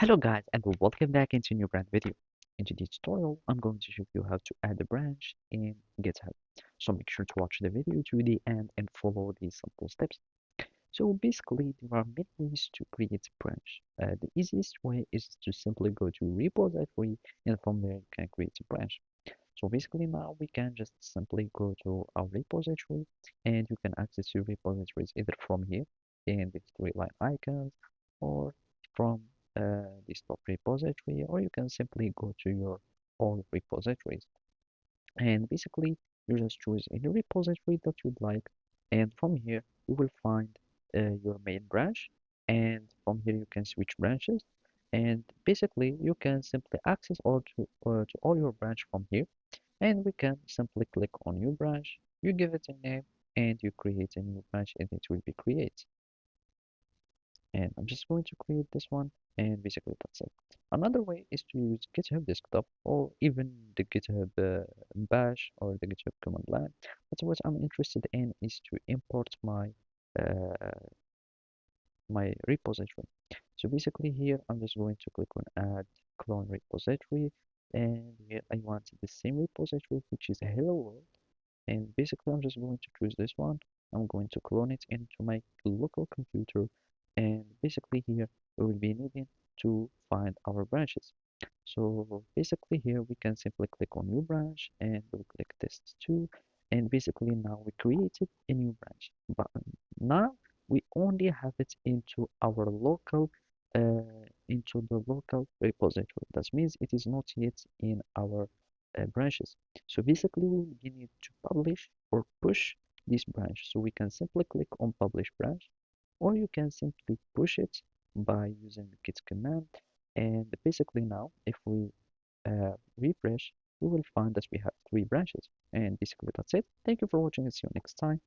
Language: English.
Hello guys and welcome back into a new brand video. In today's tutorial, I'm going to show you how to add a branch in GitHub. So make sure to watch the video to the end and follow these simple steps. So basically, there are many ways to create a branch. The easiest way is to simply go to repository and from there you can create a branch. So basically now we can just simply go to our repository and you can access your repositories either from here in the three line icons or from this top repository, or you can simply go to your all repositories and basically you just choose any repository that you'd like, and from here you will find your main branch, and from here you can switch branches, and basically you can simply access to all your branch from here, and we can simply click on new branch, you give it a name, and you create a new branch and it will be created. And I'm just going to create this one, and basically that's it. Another way is to use GitHub desktop or even the GitHub bash or the GitHub command line. But what I'm interested in is to import uh, my repository. So basically here I'm just going to click on add clone repository, and here I want the same repository which is hello world, and basically I'm just going to choose this one. I'm going to clone it into my local computer, and basically here we will be needing to find our branches. So basically here we can simply click on new branch and we'll click test2, and basically now we created a new branch, but now we only have it into the local repository. That means it is not yet in our branches. So basically we will need to publish or push this branch. So we can simply click on publish branch, or you can simply push it by using the git command. And basically now if we refresh, we will find that we have three branches. And basically that's it. Thank you for watching and see you next time.